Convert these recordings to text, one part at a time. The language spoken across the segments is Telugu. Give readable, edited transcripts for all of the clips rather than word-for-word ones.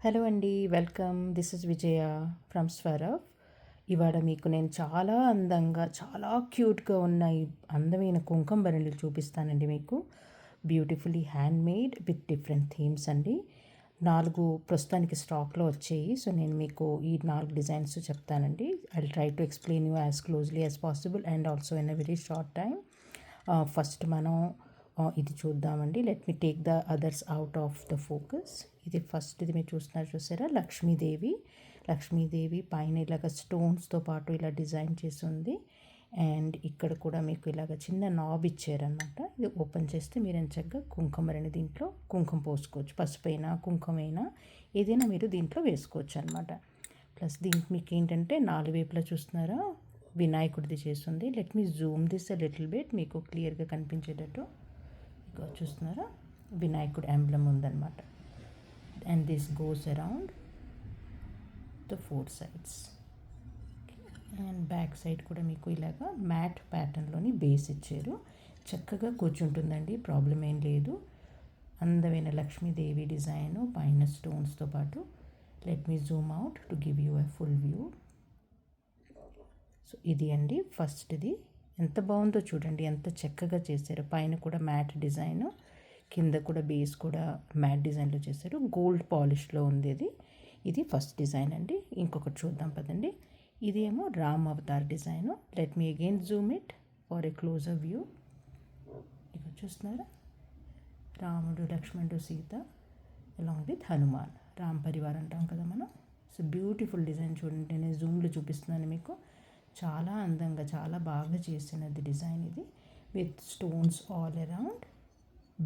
హలో అండి, welcome. This is Vijaya from Swarav. ఇవాళ మీకు నేను చాలా అందంగా చాలా క్యూట్గా ఉన్న ఈ అందమైన కుంకుమ బరిణీలు చూపిస్తానండి. మీకు beautifully hand made with different themes అండి. 4 ప్రస్తుతానికి స్టాక్లో వచ్చాయి. సో నేను మీకు ఈ 4 డిజైన్స్ చెప్తానండి. I try to explain you as closely as possible and also in a very short time. First మనం ఇది చూద్దామండి. Let me take the others out of the focus. ఇది ఫస్ట్, ఇది మీరు చూసారా, లక్ష్మీదేవి పైన ఇలాగ స్టోన్స్తో పాటు ఇలా డిజైన్ చేసి ఉంది. అండ్ ఇక్కడ కూడా మీకు ఇలాగ చిన్న నాబ్ ఇచ్చారనమాట. ఇది ఓపెన్ చేస్తే మీరు ఎంచక్కగా కుంకుమని దీంట్లో కుంకుమ పోసుకోవచ్చు. పసుపైనా కుంకుమైనా ఏదైనా మీరు దీంట్లో వేసుకోవచ్చు అనమాట. ప్లస్ దీనికి మీకు ఏంటంటే 4 వైపులా చూస్తున్నారా, వినాయకుడిది చేస్తుంది. Let me Zoom this a little bit, మీకు క్లియర్గా కనిపించేటట్టు. ఇక చూస్తున్నారా, వినాయకుడు ఎంబ్లమ్ ఉందన్నమాట. And this goes around the 4 sides. And back side కూడా మీకు ఇలాగా మ్యాట్ ప్యాటర్న్లోని బేస్ ఇచ్చారు. చక్కగా కూర్చుంటుందండి, ప్రాబ్లం ఏం లేదు. అందమైన లక్ష్మీదేవి డిజైను పైన స్టోన్స్తో పాటు. Let me Zoom out to give you a full view. So ఇది అండి ఫస్ట్ది. ఎంత బాగుందో చూడండి, ఎంత చక్కగా చేశారు. పైన కూడా మ్యాట్ డిజైను, కింద కూడా బేస్ కూడా మ్యాట్ డిజైన్లో చేశారు. గోల్డ్ పాలిష్లో ఉంది ఇది. ఇది ఫస్ట్ డిజైన్ అండి. ఇంకొకటి చూద్దాం పదండి. ఇది ఏమో Ram Avatar design. Let me again Zoom it for a closure view. ఇక చూస్తున్నారా, రాముడు, లక్ష్మణుడు, సీత అలాంగ్ విత్ హనుమాన్. రామ్ పరివార్ అంటాం కదా మనం. సో బ్యూటిఫుల్ డిజైన్ చూడండి, నేను జూమ్లో చూపిస్తున్నాను మీకు. చాలా అందంగా, చాలా బాగా చేసినది డిజైన్ ఇది, with stones all around.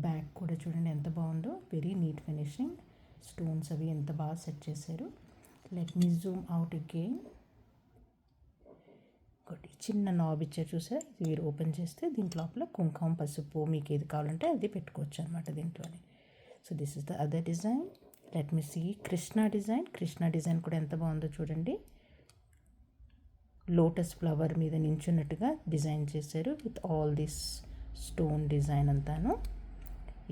Back కూడా చూడండి ఎంత బాగుందో, వెరీ నీట్ ఫినిషింగ్. స్టోన్స్ అవి ఎంత బాగా సెట్ చేశారు. Let me Zoom out again. ఒకటి చిన్న నాబ్ ఇచ్చారు చూసారు, ఇది మీరు ఓపెన్ చేస్తే దీంట్లో లోపల కుంకుమ, పసుపు మీకు ఏది కావాలంటే అది పెట్టుకోవచ్చు అనమాట దీంట్లోనే. So this is the other design. Let me see Krishna design కూడా ఎంత బాగుందో చూడండి. లోటస్ ఫ్లవర్ మీద నించున్నట్టుగా డిజైన్ చేశారు with all this stone design అంతాను.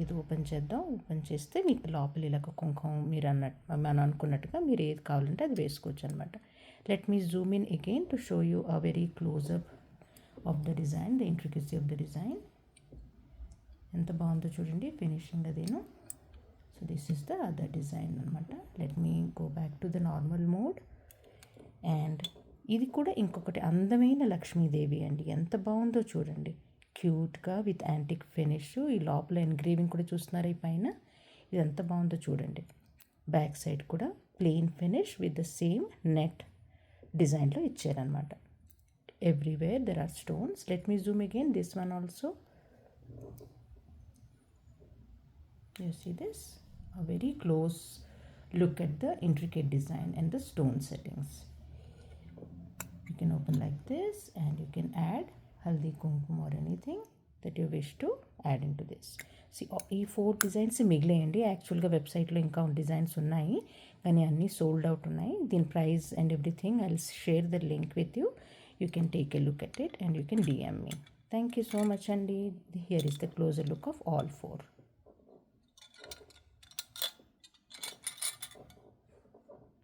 ఇది ఓపెన్ చేద్దాం. ఓపెన్ చేస్తే మీకు లోపల ఇలాగ కుంకుమ మీరు మనం అనుకున్నట్టుగా మీరు ఏది కావాలంటే అది వేసుకోవచ్చు అనమాట. Let me zoom in again to show you a very closeup of the design, the intricacy of the design. ఎంత బాగుందో చూడండి ఫినిషింగ్ అదేను. So this is the other design అనమాట. Let me go back to the normal mode. And ఇది కూడా ఇంకొకటి అందమైన లక్ష్మీదేవి అండి. ఎంత బాగుందో చూడండి, క్యూట్గా విత్ యాంటిక్ ఫినిష్. ఈ లోపల ఎన్గ్రేవింగ్ కూడా చూస్తున్నారు ఈ పైన. ఇది ఎంత బాగుందో చూడండి. బ్యాక్ సైడ్ కూడా plain finish with the same net డిజైన్లో ఇచ్చారనమాట. Everywhere there are stones. Let me zoom again this one also. You see this, a very close look at the intricate design and the stone settings. You can open like this and you can add haldi, kumkum or anything that you wish to add into this. See, ఈ 4 డిజైన్స్ మిగిలేయండి. యాక్చువల్గా వెబ్సైట్లో ఇంకా డిజైన్స్ ఉన్నాయి కానీ అన్నీ సోల్డ్ అవుట్ ఉన్నాయి. దీని price and everything I will share the link with you. You can take a look at it and you can DM me. Thank you so much అండి. Here is the closer look of all 4.